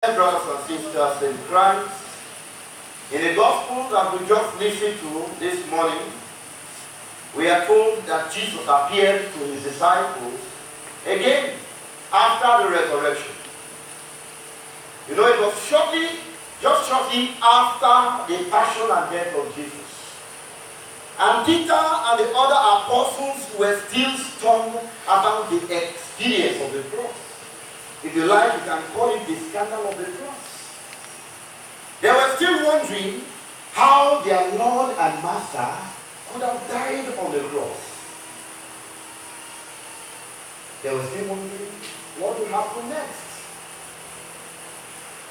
Brothers and sisters in Christ, in the gospel that we just listened to this morning, we are told that Jesus appeared to his disciples again after the resurrection. You know, it was just shortly after the passion and death of Jesus. And Peter and the other apostles were still stunned about the experience of the cross. If you like, you can call it the scandal of the cross. They were still wondering how their Lord and Master could have died on the cross. They were still wondering what would happen next.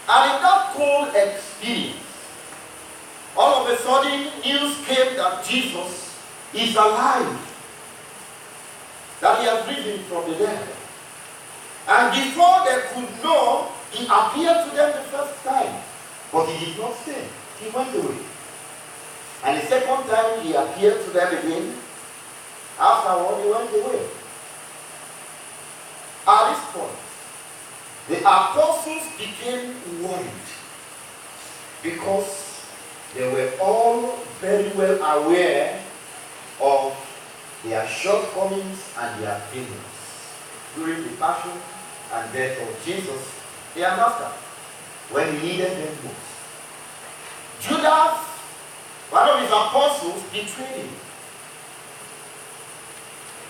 And in that cold experience, all of a sudden news came that Jesus is alive, that he has risen from the dead. And before they could know, he appeared to them the first time. But he did not stay. He went away. And the second time he appeared to them again. Afterward, he went away. At this point, the apostles became worried because they were all very well aware of their shortcomings and their failures during the passion and death of Jesus, their master, when he needed them most. Judas, one of his apostles, betrayed him.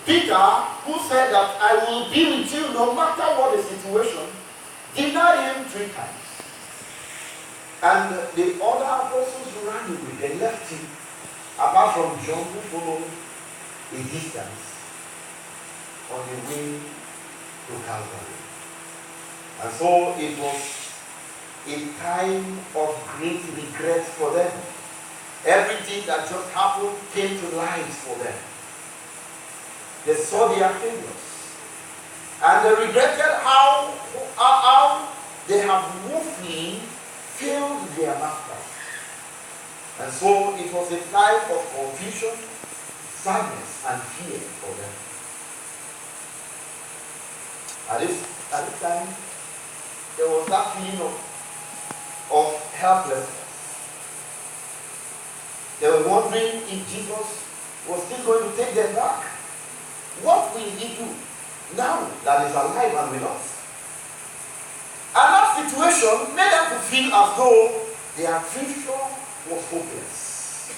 Peter, who said that I will be with you no matter what the situation, denied him 3 times. And the other apostles ran away. They left him, apart from John, who followed a distance on the way to Calvary. And so it was a time of great regret for them. Everything that just happened came to light for them. They saw their failures. And they regretted how they have woefully failed their master. And so it was a time of confusion, sadness, and fear for them. At this time, there was that feeling of helplessness. They were wondering if Jesus was still going to take them back. What will he do now that he's alive and with us? And that situation made them to feel as though their future was hopeless.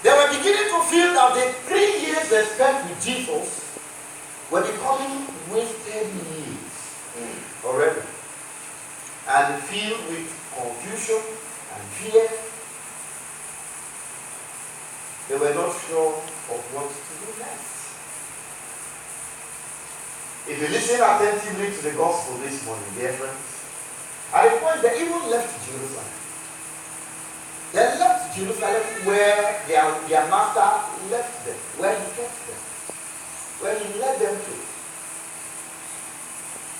They were beginning to feel that the 3 years they spent with Jesus were becoming wasted years already, and filled with confusion and fear. They were not sure of what to do next. If you listen attentively to the gospel this morning, dear friends, at a point they even left Jerusalem. They left Jerusalem where their master left them, where he kept them, where he led them to.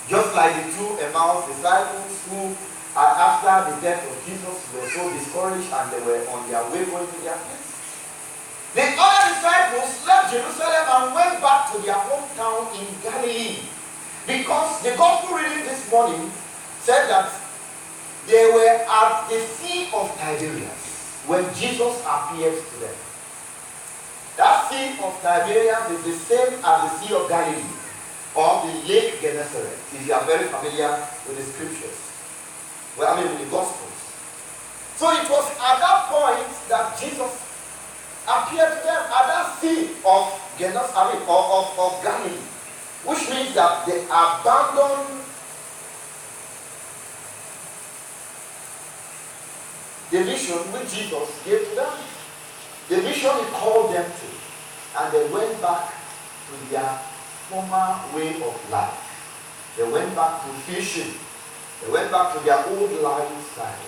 Just like the 2 Emmaus disciples who, after the death of Jesus, were so discouraged and they were on their way going to their place. The other disciples left Jerusalem and went back to their hometown in Galilee. Because the gospel reading this morning said that they were at the Sea of Tiberias when Jesus appeared to them. That Sea of Tiberias is the same as the Sea of Galilee, or the Lake Gennesaret, if you are very familiar with the scriptures. Well, with the Gospels. So it was at that point that Jesus appeared to them at that Sea of Gennesaret, of Galilee, which means that they abandoned the mission which Jesus gave to them, the mission he called them to, and they went back to their former way of life. They went back to fishing. They went back to their old lifestyle.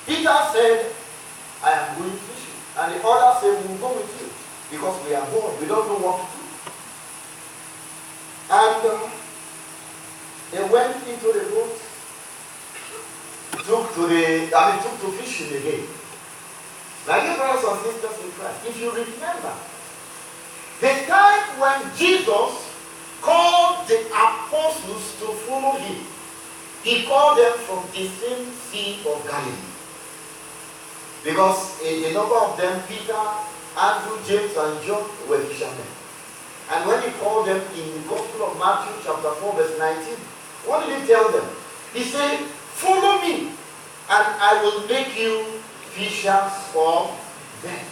Peter said, I am going fishing. And the others said, we will go with you because we are bored. We don't know what to do. And they went into the boat, took to fishing again. My dear brothers and sisters in Christ, if you remember, the time when Jesus called the apostles to follow him, He called them from the same Sea of Galilee. Because a number of them, Peter, Andrew, James, and John, were fishermen. And when he called them in the Gospel of Matthew chapter 4 verse 19, what did he tell them? He said, follow me and I will make you fishers of men.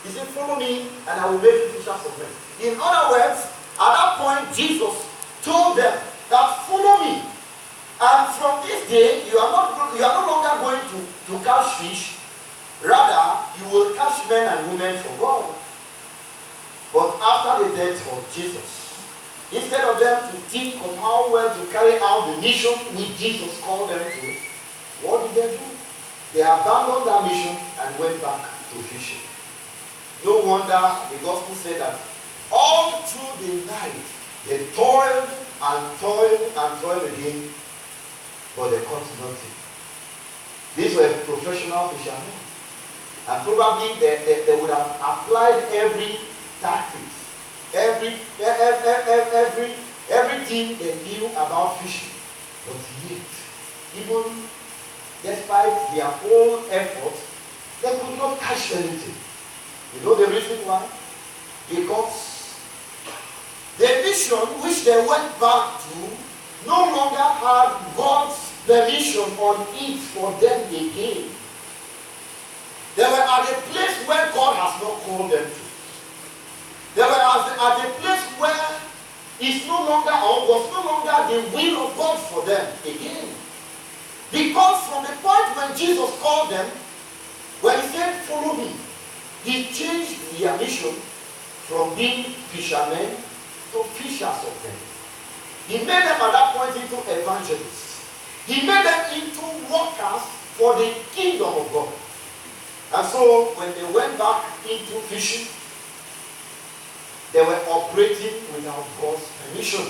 He said, follow me and I will make you fishers of men. In other words, at that point, Jesus told them that follow me. And from this day, you are no longer going to catch fish. Rather, you will catch men and women for God. But after the death of Jesus, instead of them to think of how well to carry out the mission which Jesus called them to, what did they do? They abandoned that mission and went back to fishing. No wonder the gospel said that all through the night they toiled and toiled and toiled again, but they caught nothing. These were professional fishermen. And probably they would have applied every tactics, everything they knew about fishing. But yet, even despite their whole effort, they could not catch anything. You know the reason why? Because the mission which they went back to no longer had God's permission on it for them again. They were at a place where God has not called them to. They were at a place where it's no longer or was no longer the will of God for them again. Because from the point when Jesus called them, when he said, follow me, he changed their mission from being fishermen to fishers of men. He made them at that point into evangelists. He made them into workers for the kingdom of God. And so when they went back into fishing, they were operating without God's permission.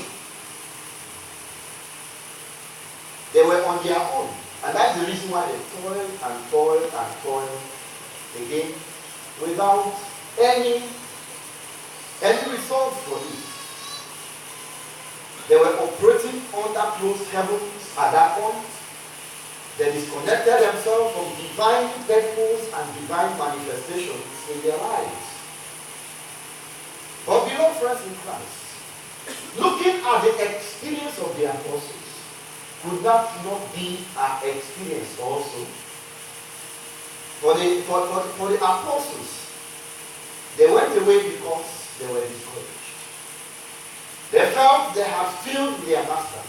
They were on their own. And that's the reason why they toiled and toiled and toiled again without any result for it. They were operating under closed heavens at that point. They disconnected themselves from divine purpose and divine manifestations in their lives. But beloved friends in Christ, looking at the experience of the apostles, could that not be our experience also? For the apostles, they went away because they were discouraged. They felt they had failed their master.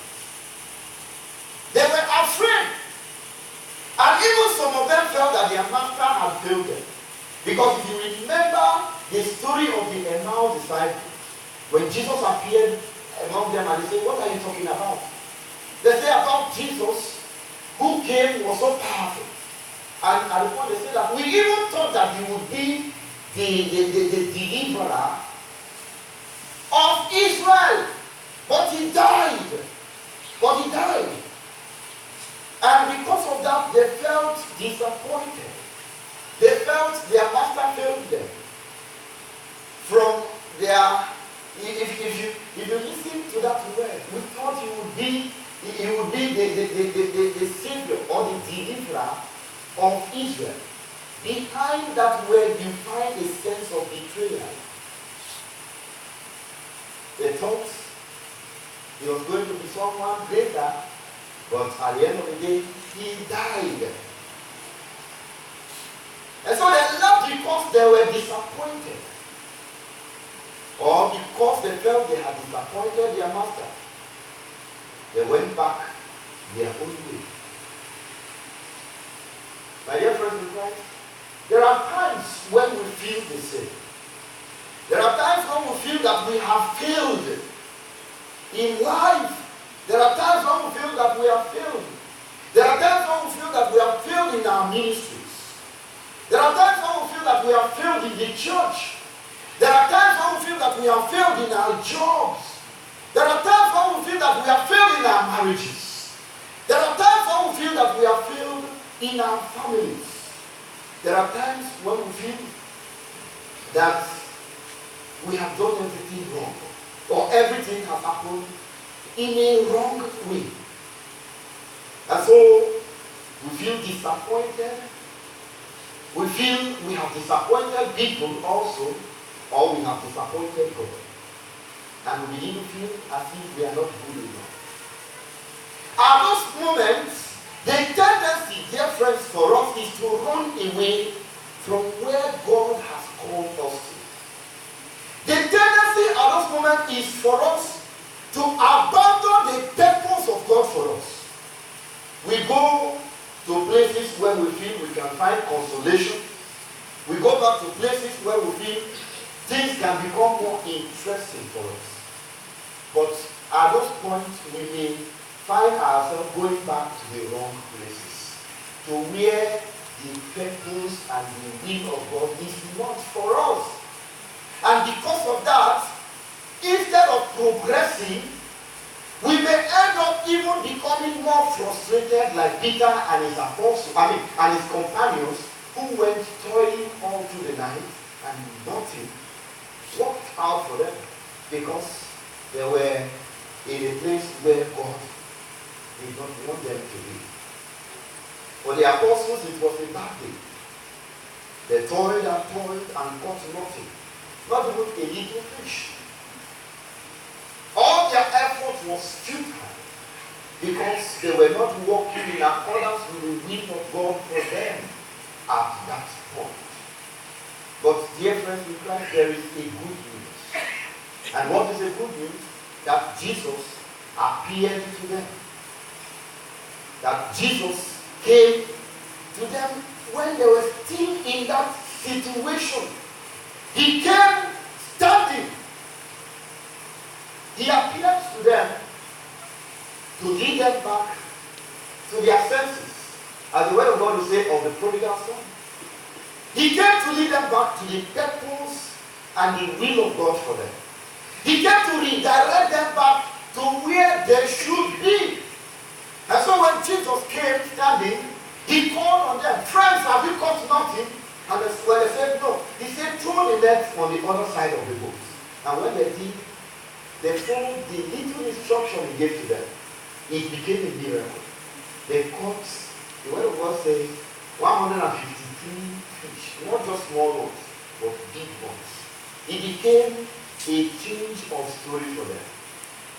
They were afraid. And even some of them felt that their master had failed them. Because if you remember the story of the Emmaus disciples, when Jesus appeared among them and they said, what are you talking about? They say about Jesus, who came, was so powerful. And at the point they said that we even thought that he would be the deliverer of Israel. But he died. And because of that, they felt disappointed. They felt their master failed them. From their, if you listen to that word, we thought he would be the savior or the deliverer of Israel. Behind that word, you find a sense of betrayal. They thought he was going to be someone greater, but at the end of the day, he died. And so they left because they were disappointed. Or because they felt they had disappointed their master. They went back their own way. My dear friends in Christ, there are times when we feel the same. There are times when we feel that we have failed in life. There are times when we feel that we have failed. There are times when we feel that we have failed in our ministries. There are times when we feel that we have failed in the church. There are times when we feel that we have failed in our jobs. There are times when we feel that we have failed in our marriages. There are times when we feel that we have failed in our families. There are times when we feel that we have done everything wrong, or everything has happened in a wrong way. And so we feel disappointed. We feel we have disappointed people also, or we have disappointed God. And we begin to feel as if we are not good enough. At those moments, the tendency, dear friends, for us is to run away from where God has called us to. The tendency at those moments is for us to abandon the purpose of God for us. We go to places where we feel we can find consolation. We go back to places where we feel things can become more interesting for us. But at those points, we may find ourselves going back to the wrong places, to where the purpose and the will of God is not for us. And because of that, instead of progressing, we may end up even becoming more frustrated like Peter and his and his companions who went toiling all through the night and nothing worked out for them because they were in a place where God did not want them to be. For the apostles, it was a bad day. They toiled and got nothing. Not even a little fish. All their effort was futile because they were not walking in accordance with the will of God for them at that point. But dear friends in Christ, there is a good news. And what is the good news? That Jesus appeared to them. That Jesus came to them when they were still in that situation. He came standing. He appeared to them to lead them back to their senses. As the word of God will say of the prodigal son. He came to lead them back to the purpose and the will of God for them. He came to redirect them back to where they should be. And so when Jesus came standing, he called on them, friends, have you caught nothing? And when they said no, he said, throw the net on the other side of the boat. And when they did, they followed the little instruction he gave to them. It became a miracle. They caught, the word of God says, 153 fish. Not just small ones, but big ones. It became a change of story for them.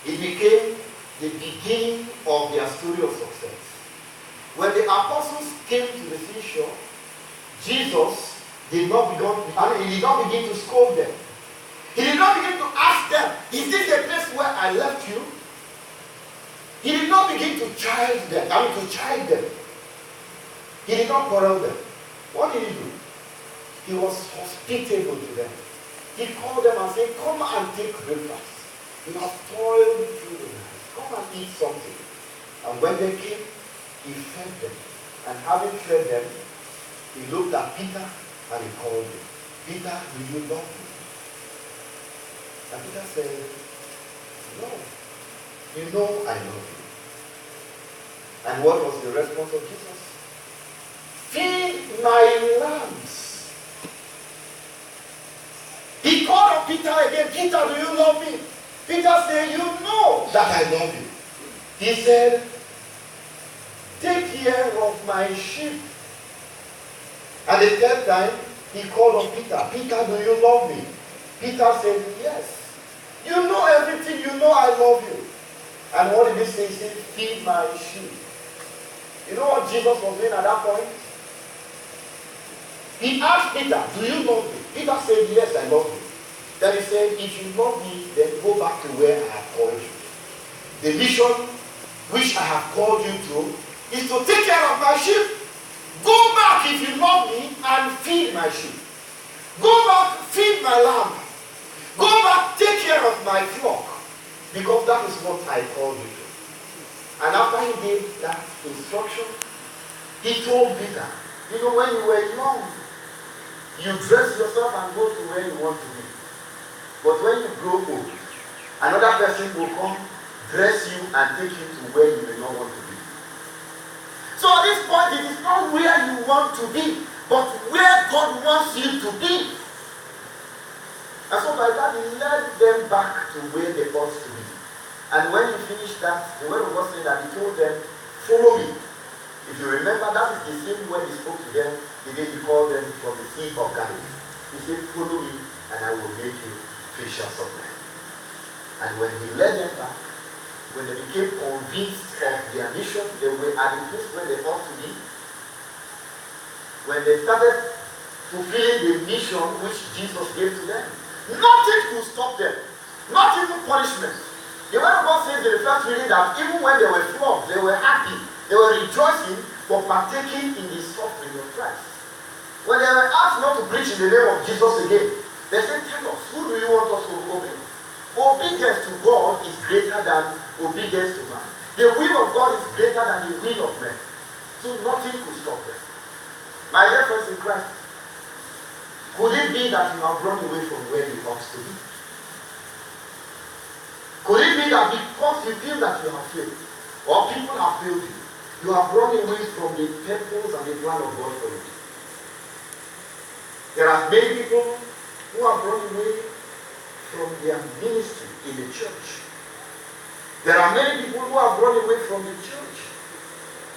It became the beginning of their story of success. When the apostles came to the seashore, Jesus did not begin to scold them. He did not begin to ask them, is this the place where I left you? He did not begin to chide them. He did not quarrel them. What did he do? He was hospitable to them. He called them and said, come and take breakfast. You have toiled through the night. Come and eat something. And when they came, he fed them. And having fed them, he looked at Peter and he called him. Peter, do you love me? And Peter said, no. You know I love you. And what was the response of Jesus? Feed my lambs. He called on Peter again. Peter, do you love me? Peter said, you know that I love you. He said, take care of my sheep. And the third time, he called on Peter. Peter, do you love me? Peter said, yes. You know everything. You know I love you. And what did he say? He said, feed my sheep. You know what Jesus was doing at that point? He asked Peter, do you love me? Peter said, yes, I love you. Then he said, if you love me, then go back to where I have called you. The mission which I have called you to is to take care of my sheep. Go back if you love me and feed my sheep. Go back, feed my lamb. Go back, take care of my flock. Because that is what I called you to. And after he gave that instruction, he told Peter, you know, when you were young, you dress yourself and go to where you want to be. But when you grow old, another person will come, dress you, and take you to where you may not want to be. So at this point, it is not where you want to be, but where God wants you to be. And so by that, he led them back to where they ought to be. And when he finished that, the word of God said that he told them, Follow me. If you remember, that is the same word he spoke to them the day he called them from the Sea of Galilee. He said, follow me and I will make you fishers of men. And when he led them back, when they became convinced of their mission, they were at the place where they ought to be. When they started fulfilling the mission which Jesus gave to them, nothing could stop them. Not even punishment. The word of God says in the first reading that even when they were flogged, they were happy. They were rejoicing for partaking in the suffering of Christ. When they were asked not to preach in the name of Jesus again, they said, tell us, who do you want us to obey? Obedience to God is greater than obedience to man. The will of God is greater than the will of man. So nothing could stop them. My dear friends in Christ, could it be that you have run away from where you ought to be? Could it be that because you feel that you have failed, or people have failed you, you have run away from the purpose and the plan of God for you? There are many people who have run away from their ministry in the church. There are many people who have run away from the church,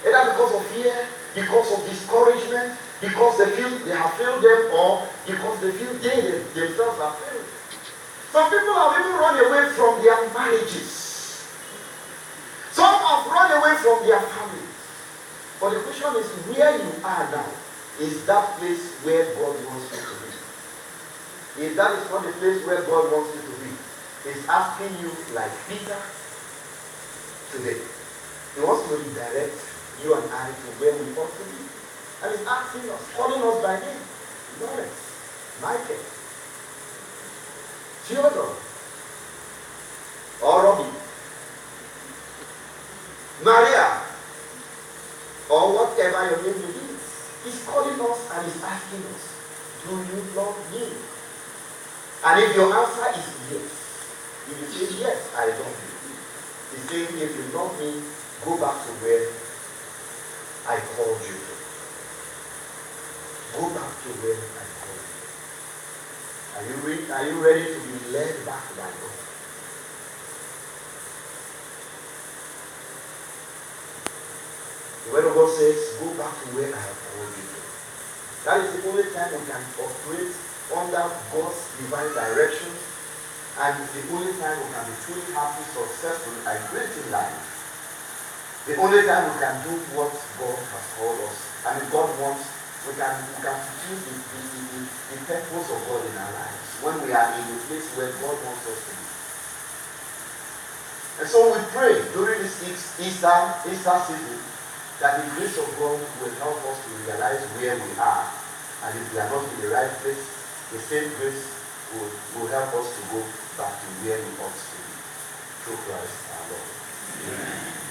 either because of fear, because of discouragement, because they feel they have failed them, or because they feel they themselves have failed. Some people have even run away from their marriages. Some have run away from their families. But the question is, where you are now, is that place where God wants you to be? If that is not the place where God wants you to be, He's asking you like Peter today. He wants to redirect you and I to where we ought to be. And He's asking us, calling us by name. Lawrence, Michael, Theodore, or Robbie, Maria, or whatever your name may be. He's calling us and He's asking us, do you love me? And if your answer is yes, if you say yes, I love you, He's saying, if you love me, go back to where I called you. Go back to where I called you. Are you ready to be led back by God? The word of God says, go back to where I have called you to. That is the only time we can operate under God's divine direction, and it's the only time we can be truly happy, successful, and great in life. The only time we can do what God has called us. And if God wants, we can fulfill the purpose of God in our lives when we are in the place where God wants us to be. And so we pray during this Easter season that the grace of God will help us to realize where we are. And if we are not in the right place, the same grace will help us to go back to where we ought to be. Through Christ our Lord. Amen.